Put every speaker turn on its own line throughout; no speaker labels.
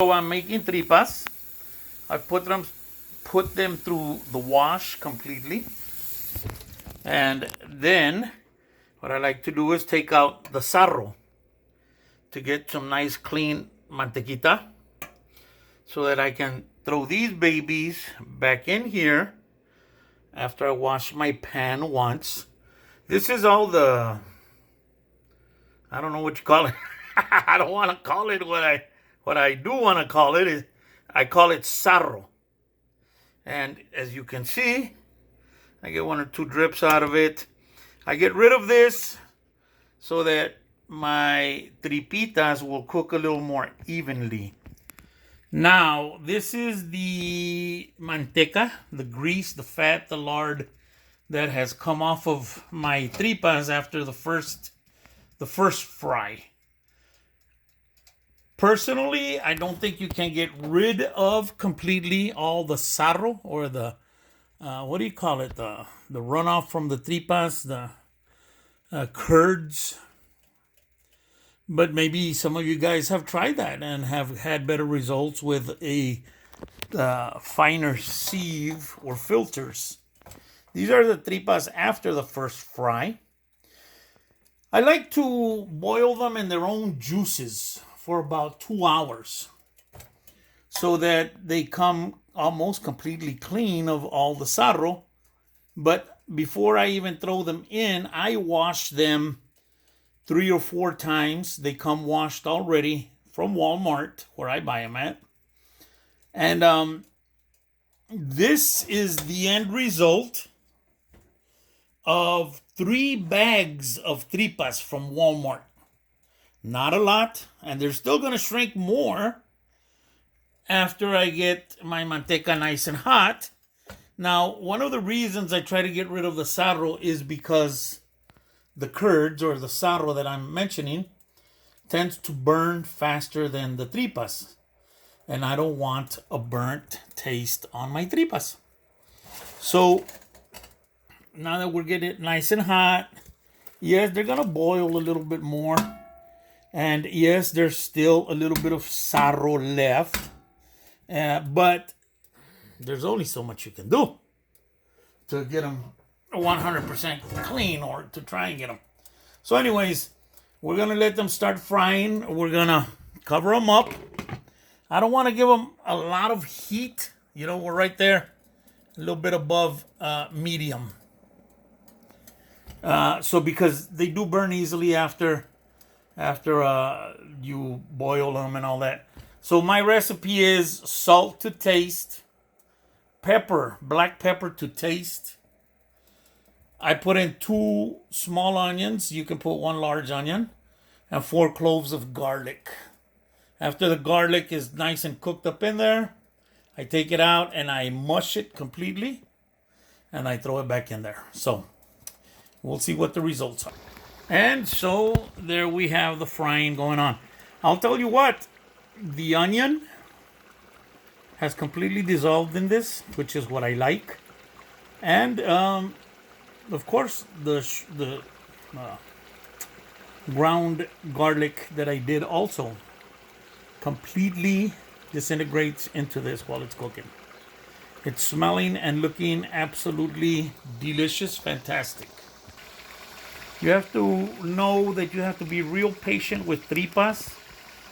So I'm making tripas. I put them through the wash completely. And then what I like to do is take out the sarro to get some nice clean mantequita so that I can throw these babies back in here after I wash my pan once. This is all the, I don't know what you call it. I don't want to call it what I do want to call it is I call it sarro. And as you can see, I get 1 or 2 drips out of it. I get rid of this so that my tripitas will cook a little more evenly. Now, this is the manteca, the grease, the fat, the lard that has come off of my tripas after the first fry. Personally, I don't think you can get rid of completely all the sarro or the what do you call it? The runoff from the tripas, the curds. But maybe some of you guys have tried that and have had better results with a finer sieve or filters. These are the tripas after the first fry. I like to boil them in their own juices for about 2 hours so that they come almost completely clean of all the sarro. But before I even throw them in, I wash them 3 or 4 times. They come washed already from Walmart, where I buy them at. And this is the end result of 3 bags of tripas from Walmart. Not a lot, and they're still going to shrink more after I get my manteca nice and hot. Now, one of the reasons I try to get rid of the sarro is because the curds or the sarro that I'm mentioning tends to burn faster than the tripas. And I don't want a burnt taste on my tripas. So now that we're getting it nice and hot, yes, they're going to boil a little bit more. And yes, there's still a little bit of sarro left. But there's only so much you can do to get them 100% clean or to try and get them. So anyways, we're going to let them start frying. We're going to cover them up. I don't want to give them a lot of heat. You know, we're right there, a little bit above medium. So because they do burn easily after you boil them and all that. So my recipe is salt to taste, pepper, black pepper to taste. I put in 2 small onions. You can put 1 large onion and 4 cloves of garlic. After the garlic is nice and cooked up in there, I take it out and I mush it completely and I throw it back in there. So we'll see what the results are. And so there we have the frying going on. I'll tell you what, the onion has completely dissolved in this, which is what I like. And of course, the ground garlic that I did also completely disintegrates into this while it's cooking. It's smelling and looking absolutely delicious, fantastic. You have to know that you have to be real patient with tripas.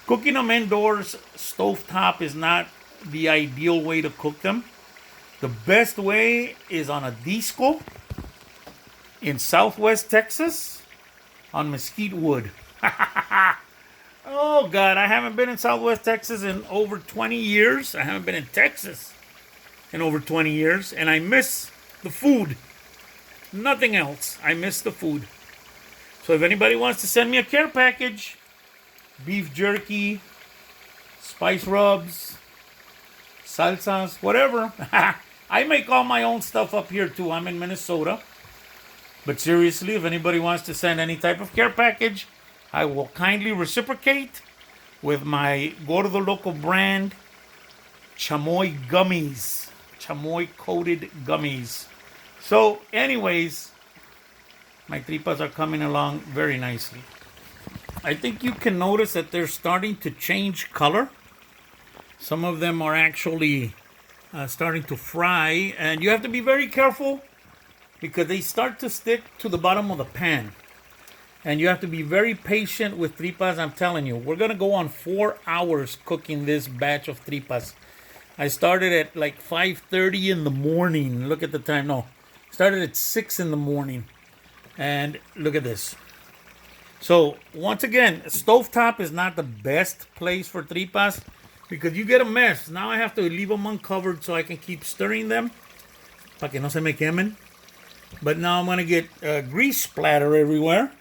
Cooking them indoors, stovetop, is not the ideal way to cook them. The best way is on a disco in Southwest Texas on mesquite wood. Oh God, I haven't been in Southwest Texas in over 20 years. I haven't been in Texas in over 20 years, and I miss the food. Nothing else. I miss the food. So if anybody wants to send me a care package, beef jerky, spice rubs, salsas, whatever. I make all my own stuff up here too. I'm in Minnesota. But seriously, if anybody wants to send any type of care package, I will kindly reciprocate with my Gordo Loco brand chamoy gummies. Chamoy coated gummies. So anyways, my tripas are coming along very nicely. I think you can notice that they're starting to change color. Some of them are actually starting to fry, and you have to be very careful because they start to stick to the bottom of the pan. And you have to be very patient with tripas, I'm telling you. We're going to go on 4 hours cooking this batch of tripas. I started at like 5:30 in the morning. Look at the time. No, started at 6 in the morning. And look at this. So, once again, stovetop is not the best place for tripas because you get a mess. Now I have to leave them uncovered so I can keep stirring them para que no se me quemen. But now I'm going to get grease splatter everywhere.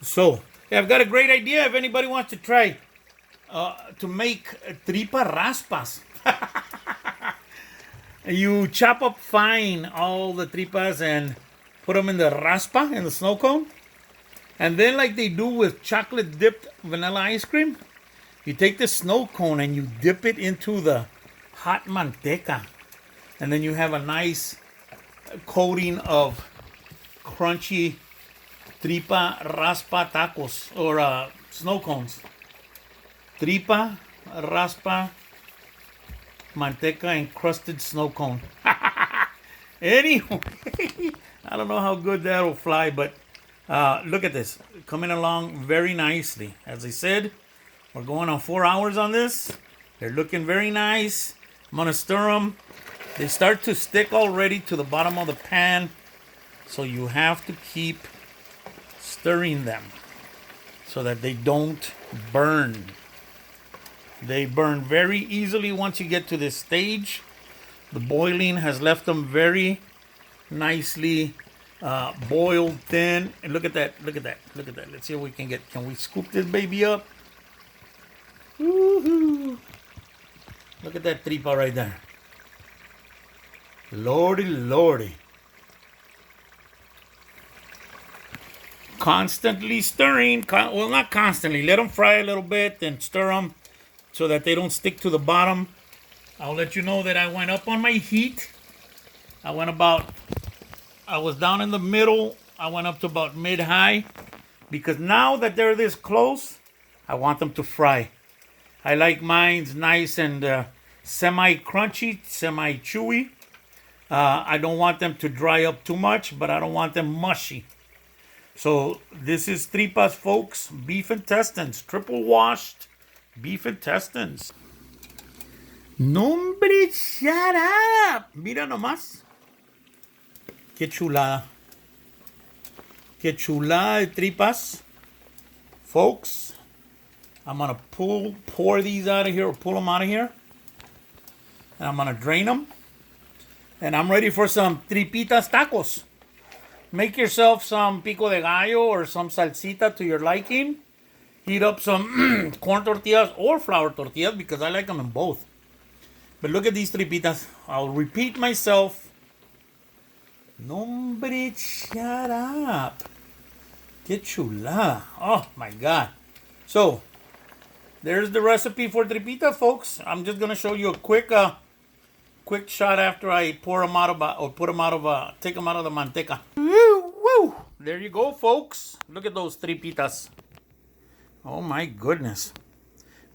So, yeah, I've got a great idea if anybody wants to try to make tripa raspas. You chop up fine all the tripas and put them in the raspa, in the snow cone. And then like they do with chocolate dipped vanilla ice cream, you take the snow cone and you dip it into the hot manteca. And then you have a nice coating of crunchy tripa raspa tacos or snow cones. Tripa raspa manteca encrusted snow cone. Anyway, I don't know how good that'll fly, but look at this. Coming along very nicely. As I said, we're going on 4 hours on this. They're looking very nice. I'm going to stir them. They start to stick already to the bottom of the pan, so you have to keep stirring them so that they don't burn. They burn very easily once you get to this stage. The boiling has left them very nicely boiled thin. And look at that, look at that, look at that. Let's see if we can we scoop this baby up? Woohoo! Look at that tripa right there. Lordy, lordy. Constantly stirring. Well, not constantly. Let them fry a little bit and stir them so that they don't stick to the bottom. I'll let you know that I went up on my heat. I was down in the middle. I went up to about mid-high because now that they're this close, I want them to fry. I like mine's nice and semi-crunchy, semi-chewy. I don't want them to dry up too much, but I don't want them mushy. So this is tripas, folks. Beef intestines, triple washed beef intestines. Nombre, shut up. Mira nomás. Qué chulada. Qué chulada de tripas. Folks, I'm going to pour these out of here, or pull them out of here. And I'm going to drain them. And I'm ready for some tripitas tacos. Make yourself some pico de gallo or some salsita to your liking. Heat up some corn tortillas or flour tortillas because I like them in both. But look at these tripitas. I'll repeat myself. Nombre, shut up. Qué chulada. Oh my God. So, there's the recipe for tripita, folks. I'm just going to show you a quick shot after I pour them out of, or put them out of, take them out of the manteca. Woo, woo. There you go, folks. Look at those tripitas. Oh my goodness.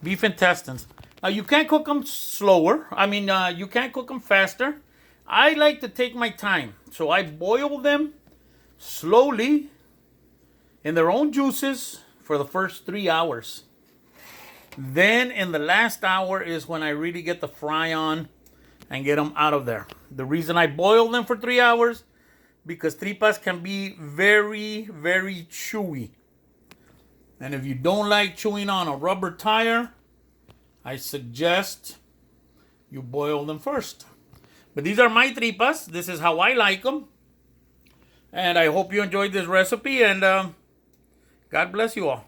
Beef intestines. Now you can't cook them slower. I mean, you can't cook them faster. I like to take my time. So I boil them slowly in their own juices for the first 3 hours. Then in the last hour is when I really get the fry on and get them out of there. The reason I boil them for 3 hours, because tripas can be very, very chewy. And if you don't like chewing on a rubber tire, I suggest you boil them first. But these are my tripas. This is how I like them. And I hope you enjoyed this recipe. And God bless you all.